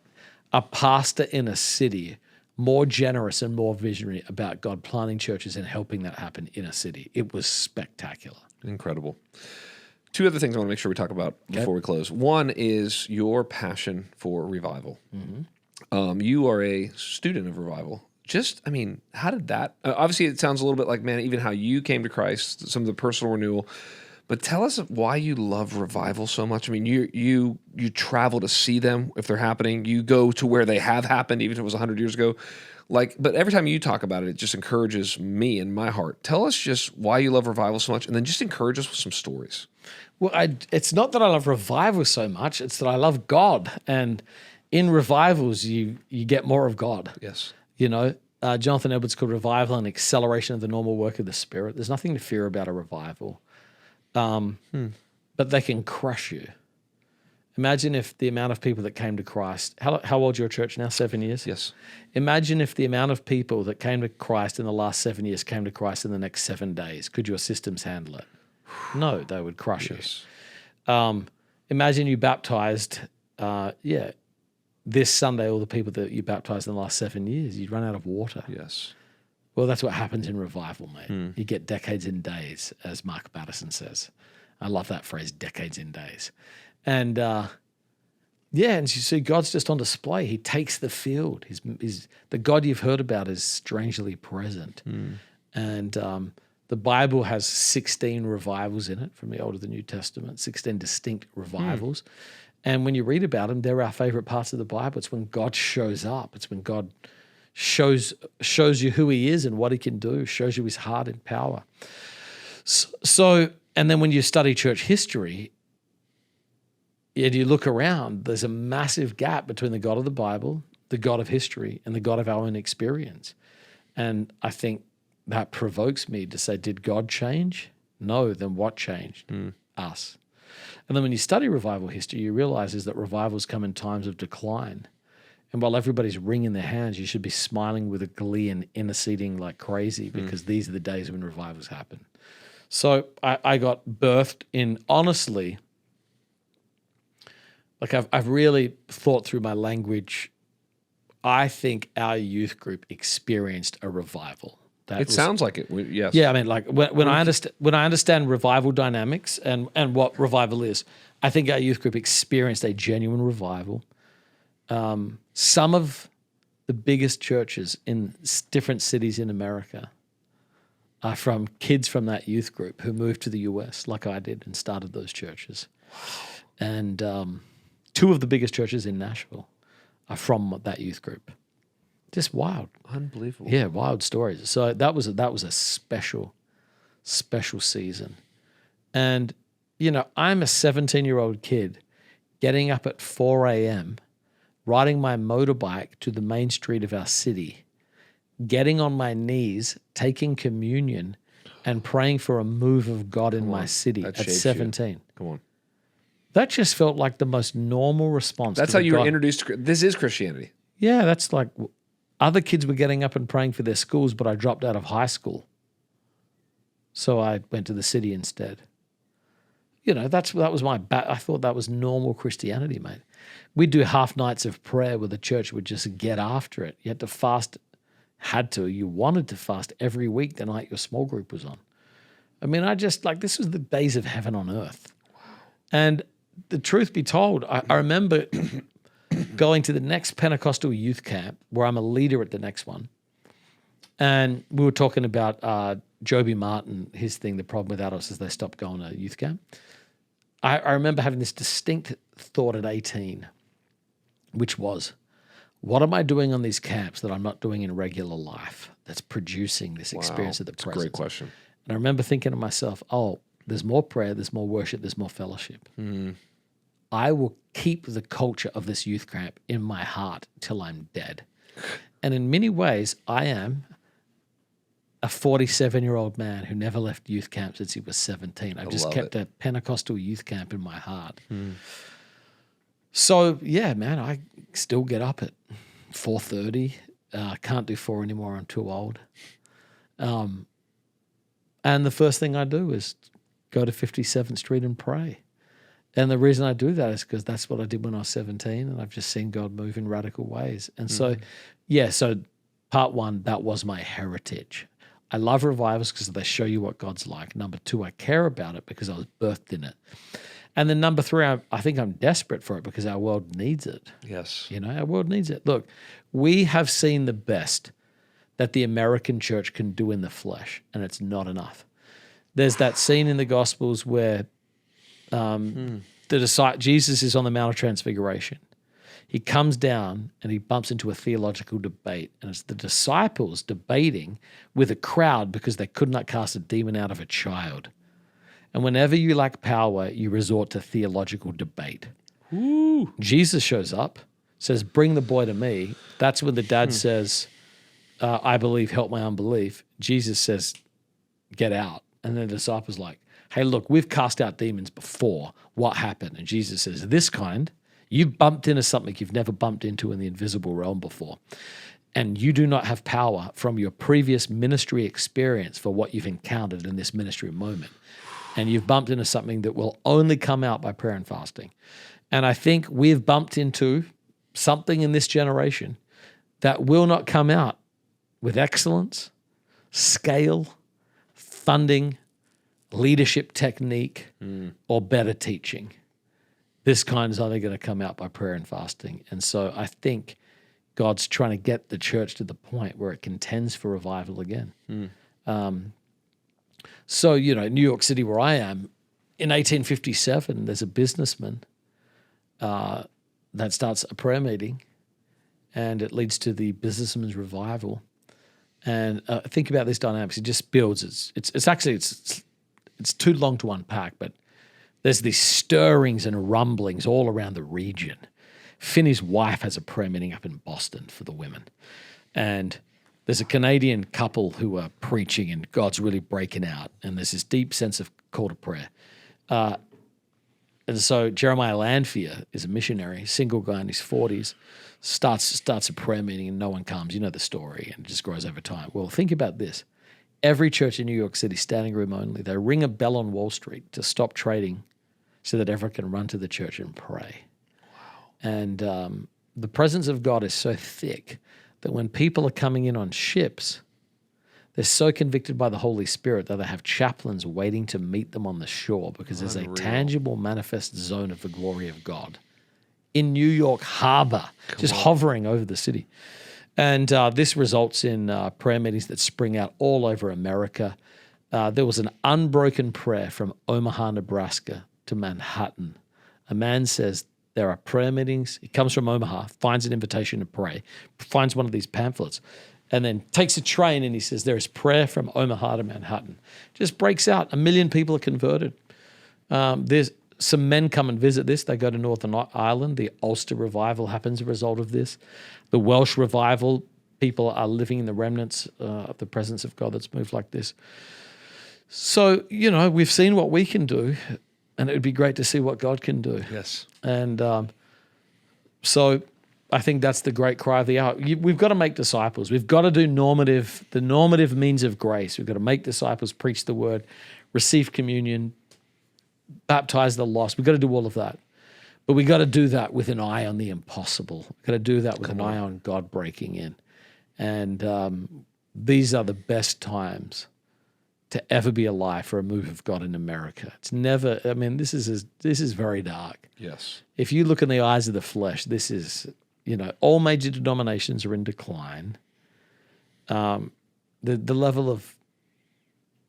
a pastor in a city more generous and more visionary about God planting churches and helping that happen in a city. It was spectacular. Incredible. Two other things I want to make sure we talk about before we close. One is your passion for revival. Mm-hmm. You are a student of revival. How did that? Obviously, it sounds a little bit like, man, even how you came to Christ, some of the personal renewal. But tell us why you love revival so much. I mean, you travel to see them if they're happening. You go to where they have happened, even if it was 100 years ago. But every time you talk about it, it just encourages me in my heart. Tell us just why you love revival so much, and then just encourage us with some stories. Well, it's not that I love revival so much; it's that I love God, and in revivals, you get more of God. Yes, Jonathan Edwards called revival an acceleration of the normal work of the Spirit. There's nothing to fear about a revival. But they can crush you. Imagine if the amount of people that came to Christ, how old is your church now? 7 years? Yes. Imagine if the amount of people that came to Christ in the last 7 years came to Christ in the next 7 days. Could your systems handle it? No, they would crush you. Imagine you baptized, this Sunday, all the people that you baptized in the last 7 years, you'd run out of water. Yes. Well, that's what happens in revival, mate. You get decades in days, as Mark Batterson says. I love that phrase, decades in days. And Yeah, and you see God's just on display. He takes the field. He's the God you've heard about is strangely present. And the Bible has 16 revivals in it from the Old to the New Testament, 16 distinct revivals. And when you read about them, they're our favorite parts of the Bible. It's when God shows up. It's when God shows you who he is and what he can do, shows you his heart and power. So, and then when you study church history, and you look around, there's a massive gap between the God of the Bible, the God of history, and the God of our own experience. And I think that provokes me to say, did God change? No, then what changed? Us. And then when you study revival history, you realize is that revivals come in times of decline. And while everybody's wringing their hands, you should be smiling with a glee and interceding like crazy because these are the days when revivals happen. So I got birthed in, honestly, like I've really thought through my language. I think our youth group experienced a revival. Sounds like it. Yes. Yeah, I mean, like when I understand revival dynamics and what revival is, I think our youth group experienced a genuine revival. Some of the biggest churches in different cities in America are from kids from that youth group who moved to the US, like I did, and started those churches. And two of the biggest churches in Nashville are from that youth group. Just wild. Unbelievable. Yeah, wild stories. So that was a special season. And, I'm a 17-year-old kid getting up at 4 a.m., riding my motorbike to the main street of our city, getting on my knees, taking communion, and praying for a move of God in my city at 17. You. Come on. That just felt like the most normal response. That's how you were introduced to this is Christianity. Yeah, that's like other kids were getting up and praying for their schools, but I dropped out of high school. So I went to the city instead. That was I thought that was normal Christianity, mate. We'd do half nights of prayer where the church would just get after it. You had to fast, you wanted to fast every week the night your small group was on. I mean, this was the days of heaven on earth. Wow. And the truth be told, I remember going to the next Pentecostal youth camp where I'm a leader at the next one. And we were talking about Joby Martin, his thing, the problem with adults is they stop going to youth camp. I remember having this distinct thought at 18, which was, what am I doing on these camps that I'm not doing in regular life that's producing this experience of the presence? That's a great question. And I remember thinking to myself, there's more prayer, there's more worship, there's more fellowship. I will keep the culture of this youth camp in my heart till I'm dead. And in many ways, I am a 47-year-old man who never left youth camp since he was 17. I've just kept a Pentecostal youth camp in my heart. So, yeah, man, I still get up at 4:30. Can't do 4 anymore. I'm too old. And the first thing I do is go to 57th Street and pray. And the reason I do that is because that's what I did when I was 17, and I've just seen God move in radical ways. And so part one, that was my heritage. I love revivals because they show you what God's like. Number two, I care about it because I was birthed in it. And then number three, I think I'm desperate for it because our world needs it. Yes. Our world needs it. Look, we have seen the best that the American church can do in the flesh, and it's not enough. There's that scene in the Gospels where Jesus is on the Mount of Transfiguration. He comes down and he bumps into a theological debate, and it's the disciples debating with a crowd because they could not cast a demon out of a child. And whenever you lack power, you resort to theological debate. Ooh. Jesus shows up, says, "Bring the boy to me." That's when the dad says, "I believe, help my unbelief." Jesus says, "Get out." And the disciples are like, "Hey, look, we've cast out demons before. What happened?" And Jesus says, "This kind, you've bumped into something you've never bumped into in the invisible realm before. And you do not have power from your previous ministry experience for what you've encountered in this ministry moment. And you've bumped into something that will only come out by prayer and fasting." And I think we've bumped into something in this generation that will not come out with excellence, scale, funding, leadership technique, or better teaching. this kind is only going to come out by prayer and fasting. And so I think God's trying to get the church to the point where it contends for revival again. So, New York City, where I am, in 1857, there's a businessman that starts a prayer meeting, and it leads to the businessman's revival. And think about this dynamics. It just builds. It's too long to unpack, but there's these stirrings and rumblings all around the region. Finney's wife has a prayer meeting up in Boston for the women. And there's a Canadian couple who are preaching, and God's really breaking out. And there's this deep sense of call to prayer. And so Jeremiah Lanphier is a missionary, single guy in his 40s, starts a prayer meeting and no one comes. You know the story, and it just grows over time. Well, think about this. Every church in New York City, standing room only, they ring a bell on Wall Street to stop trading so that everyone can run to the church and pray. Wow. And the presence of God is so thick that when people are coming in on ships, they're so convicted by the Holy Spirit that they have chaplains waiting to meet them on the shore because there's a tangible, manifest zone of the glory of God in New York Harbor, just hovering over the city. And this results in prayer meetings that spring out all over America. There was an unbroken prayer from Omaha, Nebraska to Manhattan. A man says there are prayer meetings. He comes from Omaha, finds an invitation to pray, finds one of these pamphlets, and then takes a train and he says, there is prayer from Omaha to Manhattan. Just breaks out. 1 million people are converted. There's some men come and visit this. They go to Northern Ireland. The Ulster revival happens as a result of this. The Welsh revival, people are living in the remnants of the presence of God that's moved like this. So, we've seen what we can do, and it would be great to see what God can do. Yes. And so I think that's the great cry of the hour. We've got to make disciples. We've got to do the normative means of grace. We've got to make disciples, preach the word, receive communion, baptize the lost. We've got to do all of that. But we've got to do that with an eye on the impossible. We've got to do that with an eye on God breaking in. And these are the best times to ever be alive for a move of God in America. It's never, this is very dark. Yes. If you look in the eyes of the flesh, this is, all major denominations are in decline. The level of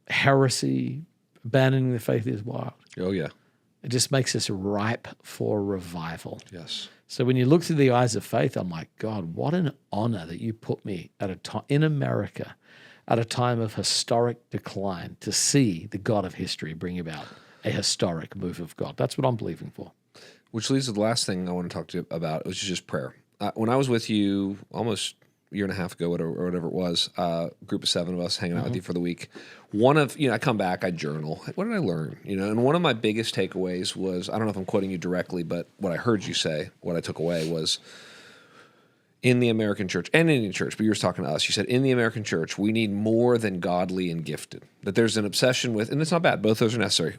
heresy, abandoning the faith is wild. Oh, yeah. It just makes us ripe for revival. Yes. So when you look through the eyes of faith, I'm like, God, what an honor that you put me at a time in America at a time of historic decline to see the God of history bring about a historic move of God. That's what I'm believing for. Which leads to the last thing I want to talk to you about, which is just prayer. When I was with you almost a year and a half ago, or whatever it was, a group of 7 of us hanging out with you for the week. I come back, I journal. What did I learn? And one of my biggest takeaways was, I don't know if I'm quoting you directly, but what I heard you say, what I took away was, in the American church, and in any church, but you were talking to us, you said, in the American church, we need more than godly and gifted. That there's an obsession with, and it's not bad, both those are necessary.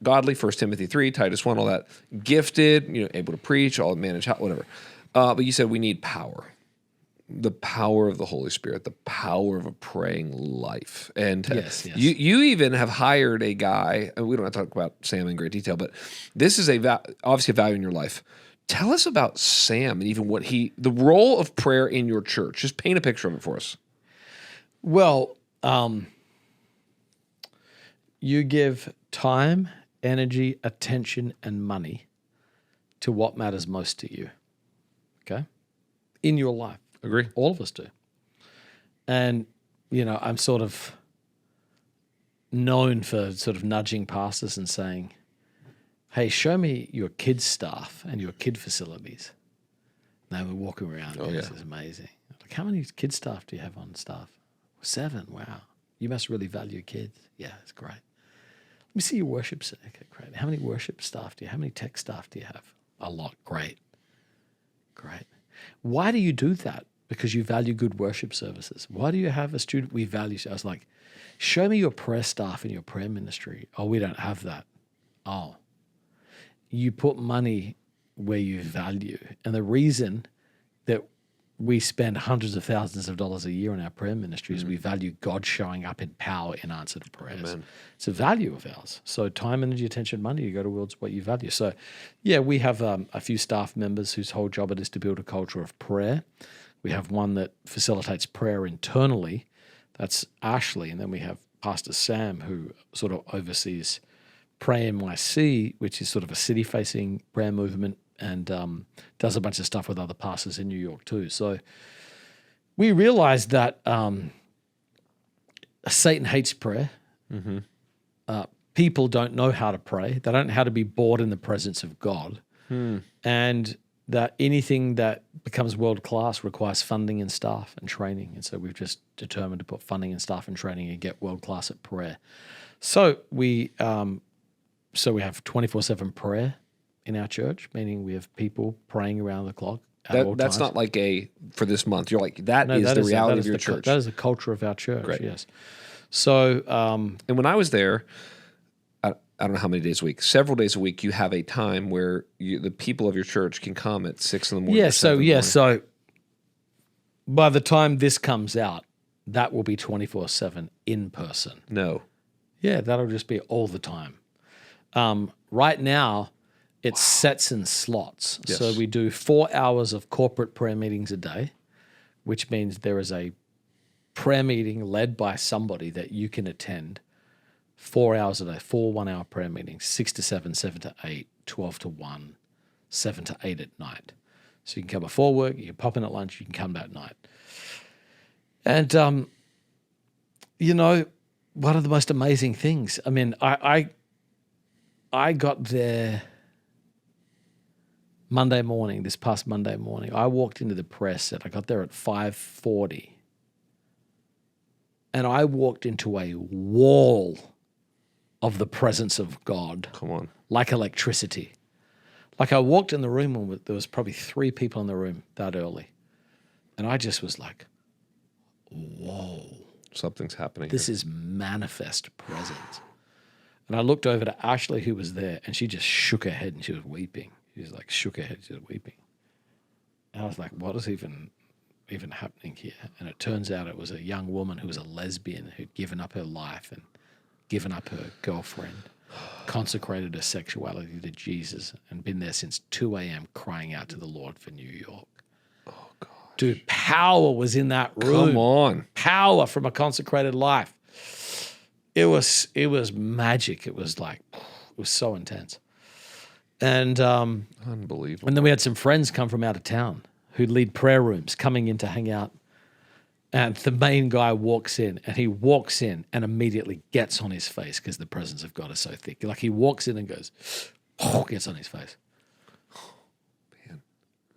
Godly, 1 Timothy 3, Titus 1, all that. Gifted, able to preach, all manage, whatever. But you said we need power. The power of the Holy Spirit, the power of a praying life. And yes. You even have hired a guy, and we don't have to talk about Sam in great detail, but this is obviously a value in your life. Tell us about Sam and even the role of prayer in your church. Just paint a picture of it for us. Well, you give time, energy, attention, and money to what matters most to you, okay? In your life. Agree. All of us do. And, I'm sort of known for sort of nudging pastors and saying, hey, show me your kids' staff and your kid facilities. And they were walking around. This is amazing. Like, how many kids' staff do you have on staff? 7. Wow. You must really value kids. Yeah, it's great. Let me see your worship center. Okay, great. How many worship staff do you have? How many tech staff do you have? A lot. Great. Why do you do that? Because you value good worship services. Why do you have a student we value? I was like, show me your prayer staff in your prayer ministry. Oh, we don't have that. Oh. You put money where you value. And the reason that we spend hundreds of thousands of dollars a year on our prayer ministries. We value God showing up in power in answer to prayers. Amen. It's a value of ours. So time, energy, attention, money, you go towards what you value. So, yeah, we have a few staff members whose whole job it is to build a culture of prayer. We have one that facilitates prayer internally. That's Ashley. And then we have Pastor Sam, who sort of oversees Pray NYC, which is sort of a city-facing prayer movement, and does a bunch of stuff with other pastors in New York too. So we realized that Satan hates prayer. People don't know how to pray. They don't know how to be bored in the presence of God. And that anything that becomes world-class requires funding and staff and training. And so we've just determined to put funding and staff and training and get world-class at prayer. So we have 24/7 prayer in our church, meaning we have people praying around the clock at all That's times. not like for this month. You're like, that is the reality of your church. That is the culture of our church, Great. yes. So, And when I was there, I don't know how many days a week, several days a week, you have a time where the people of your church can come at 6 a.m. so by the time this comes out, that will be 24/7 in person. No. Yeah, that'll just be all the time. Right now, it's sets and slots. Yes. So we do 4 hours of corporate prayer meetings a day, which means there is a prayer meeting led by somebody that you can attend 4 hours a day, 4 1-hour prayer meetings, 6 to 7, 7 to 8, 12 to 1, 7 to 8 at night. So you can come before work, you can pop in at lunch, you can come at night. And, one of the most amazing things, I mean, I got there this past Monday morning. I walked into the prayer set. I got there at 5:40. And I walked into a wall of the presence of God. Come on. Like electricity. Like I walked in the room and there was probably 3 people in the room that early. And I just was like, whoa. Something's happening. This is manifest presence. And I looked over to Ashley, who was there, and she just shook her head and she was weeping. She was like, shook her head, she was weeping. And I was like, what is even happening here? And it turns out it was a young woman who was a lesbian who'd given up her life and given up her girlfriend, consecrated her sexuality to Jesus, and been there since 2 a.m. crying out to the Lord for New York. Oh, God. Dude, power was in that room. Come on. Power from a consecrated life. It was magic. It was so intense. And Unbelievable. and then we had some friends come from out of town who lead prayer rooms coming in to hang out. And the main guy walks in and immediately gets on his face because the presence of God is so thick. Like he walks in and goes, gets on his face. Man.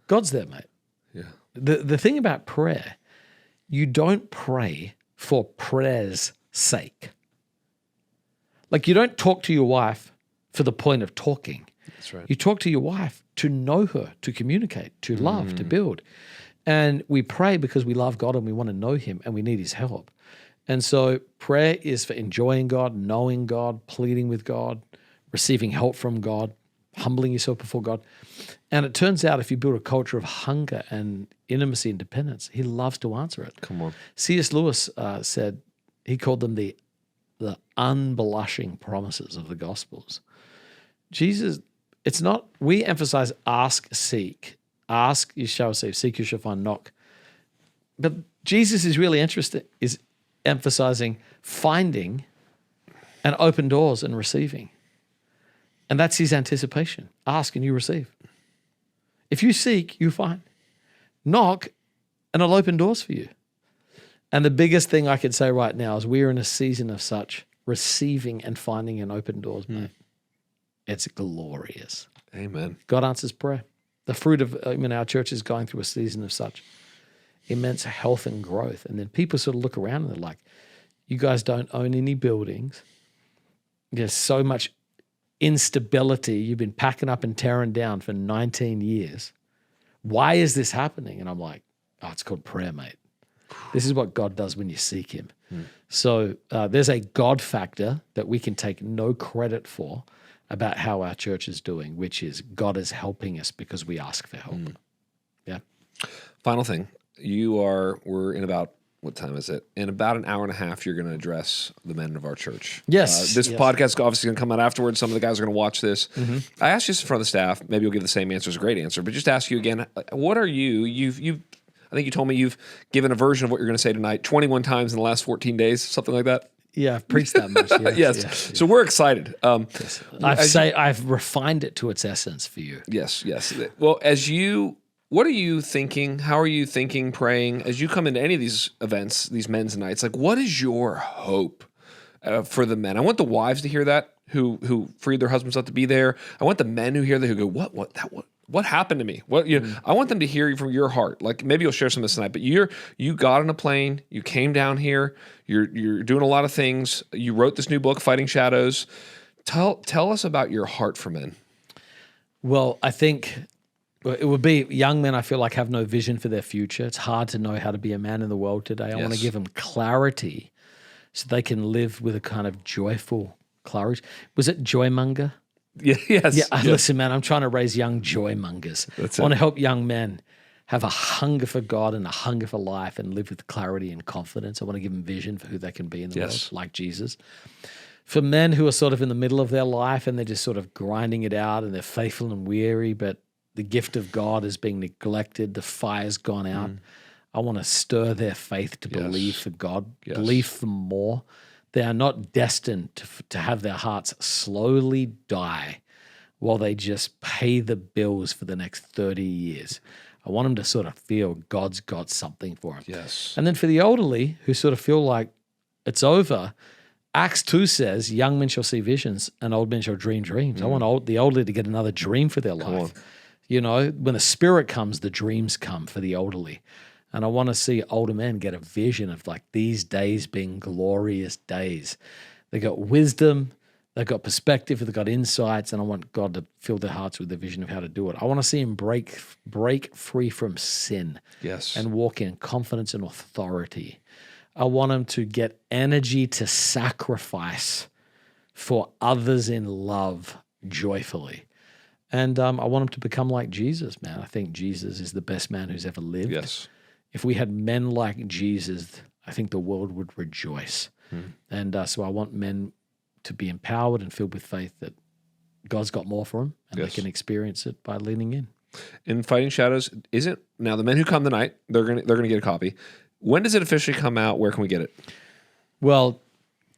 God's there, mate. Yeah. The thing about prayer, you don't pray for prayer's sake. Like you don't talk to your wife for the point of talking. That's right. You talk to your wife to know her, to communicate, to love, to build. And we pray because we love God and we want to know him and we need his help. And so prayer is for enjoying God, knowing God, pleading with God, receiving help from God, humbling yourself before God. And it turns out if you build a culture of hunger and intimacy and dependence, he loves to answer it. Come on. C.S. Lewis said, he called them the unblushing promises of the Gospels. Jesus, it's not, we emphasize ask, seek. Ask, you shall receive. Seek, you shall find. Knock. But Jesus is really emphasizing finding and open doors and receiving. And that's his anticipation. Ask and you receive. If you seek, you find. Knock and it'll open doors for you. And the biggest thing I could say right now is we're in a season of such receiving and finding and open doors, mate. It's glorious. Amen. God answers prayer. The fruit of our church is going through a season of such immense health and growth. And then people sort of look around and they're like, you guys don't own any buildings. There's so much instability. You've been packing up and tearing down for 19 years. Why is this happening? And I'm like, oh, it's called prayer, mate. This is what God does when you seek him. So there's a God factor that we can take no credit for about how our church is doing, which is God is helping us because we ask for help. Yeah. Final thing. we're in about, what time is it? In about an hour and a half, you're going to address the men of our church. Yes. This podcast is obviously going to come out afterwards. Some of the guys are going to watch this. I asked you this in front of the staff. Maybe you'll give the same answer. It's a great answer. But just ask you again, what are you? I think you told me you've given a version of what you're going to say tonight 21 times in the last 14 days, something like that. Yeah, I've preached that much. Yes. So we're excited. I've refined it to its essence for you. Yes. Well, what are you thinking? How are you thinking, praying as you come into any of these events, these men's nights? Like, what is your hope for the men? I want the wives to hear that who freed their husbands up to be there. I want the men who hear that who go, what happened to me? I want them to hear you from your heart. Like maybe you'll share some of this tonight, but you got on a plane, you came down here, you're doing a lot of things. You wrote this new book, Fighting Shadows. Tell us about your heart for men. Well, I think it would be young men, I feel like, have no vision for their future. It's hard to know how to be a man in the world today. I want to give them clarity so they can live with a kind of joyful clarity. Was it joymonger? Yeah, yes. Yeah, listen, man, I'm trying to raise young joymongers. I want to help young men have a hunger for God and a hunger for life and live with clarity and confidence. I want to give them vision for who they can be in the world, like Jesus. For men who are sort of in the middle of their life and they're just sort of grinding it out and they're faithful and weary, but the gift of God is being neglected, the fire's gone out. I want to stir their faith to believe for God, believe for more. They are not destined to have their hearts slowly die while they just pay the bills for the next 30 years. I want them to sort of feel God's got something for them. Yes. And then for the elderly who sort of feel like it's over, Acts 2 says, young men shall see visions and old men shall dream dreams. I want the elderly to get another dream for their life. You know, when the Spirit comes, the dreams come for the elderly. And I want to see older men get a vision of like these days being glorious days. They got wisdom, they've got perspective, they've got insights, and I want God to fill their hearts with the vision of how to do it. I want to see them break free from sin and walk in confidence and authority. I want them to get energy to sacrifice for others in love joyfully. And I want them to become like Jesus, man. I think Jesus is the best man who's ever lived. Yes. If we had men like Jesus, I think the world would rejoice. And so I want men to be empowered and filled with faith that God's got more for them and they can experience it by leaning in. In Fighting Shadows, now the men who come tonight, they're gonna get a copy. When does it officially come out? Where can we get it? Well,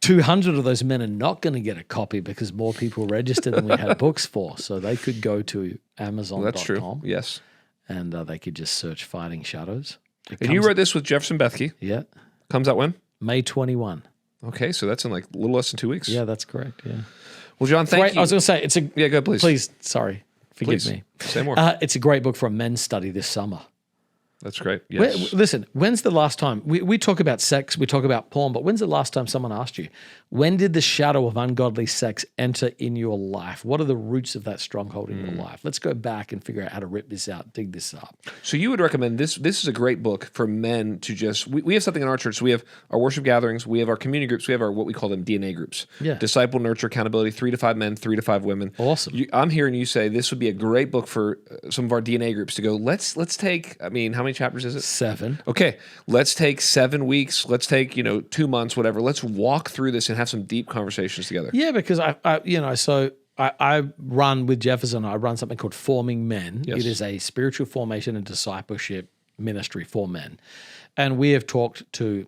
200 of those men are not going to get a copy because more people registered than we had books for. So they could go to Amazon.com. That's true. Yes. And they could just search Fighting Shadows. And you wrote this with Jefferson Bethke. Yeah. Comes out when? May 21. Okay, so that's in like a little less than 2 weeks. Yeah, that's correct. Yeah. Well, John, thank you. I was going to say, it's a... Yeah, go ahead, please. Please, sorry. Forgive me. Say more. It's a great book for a men's study this summer. That's great. Yes. Listen, when's the last time we talk about sex, we talk about porn, but when's the last time someone asked you, when did the shadow of ungodly sex enter in your life? What are the roots of that stronghold in your life? Let's go back and figure out how to rip this out, dig this up. So you would recommend this is a great book for men to just, we have something in our church. So we have our worship gatherings, we have our community groups, we have our, what we call them DNA groups. Yeah. Disciple, nurture, accountability, 3 to 5 men, 3 to 5 women. Awesome. I'm hearing you say this would be a great book for some of our DNA groups to go, let's take, I mean, how many chapters is it? 7. Okay, let's take 7 weeks. Let's take 2 months, whatever. Let's walk through this and have some deep conversations together. Yeah, because I run with Jefferson. I run something called Forming Men. Yes. It is a spiritual formation and discipleship ministry for men, and we have talked to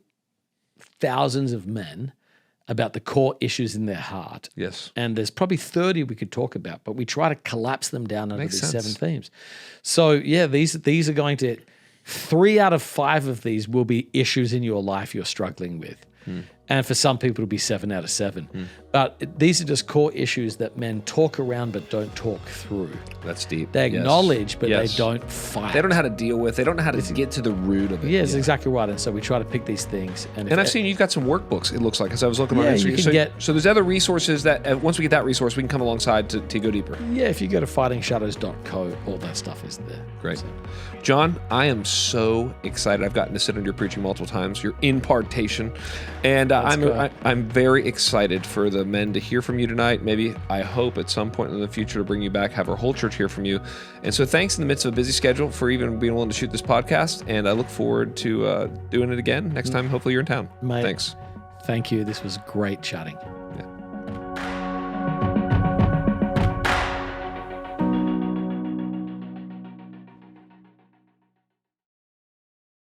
thousands of men about the core issues in their heart. Yes. And there's probably 30 we could talk about, but we try to collapse them down under Makes these sense. 7 themes. So yeah, these are going to 3 out of 5 of these will be issues in your life you're struggling with. And for some people, it'll be 7 out of 7. But these are just core issues that men talk around but don't talk through. That's deep. They acknowledge, but Yes. they don't fight. They don't know how to deal with. They don't know how to get to the root of it. Yeah, that's exactly right. And so we try to pick these things. And I've seen you've got some workbooks, it looks like, as I was looking on Yeah, Instagram. you can get- So there's other resources that, once we get that resource, we can come alongside to go deeper. Yeah, if you go to fightingshadows.co, all that stuff is there. Great. John, I am so excited. I've gotten to sit under your preaching multiple times, your impartation. And great. I'm very excited for the men to hear from you tonight. Maybe, I hope at some point in the future to bring you back, have our whole church hear from you. And so thanks in the midst of a busy schedule for even being willing to shoot this podcast. And I look forward to doing it again next time. Hopefully you're in town. Mate, Thanks. Thank you. This was great chatting.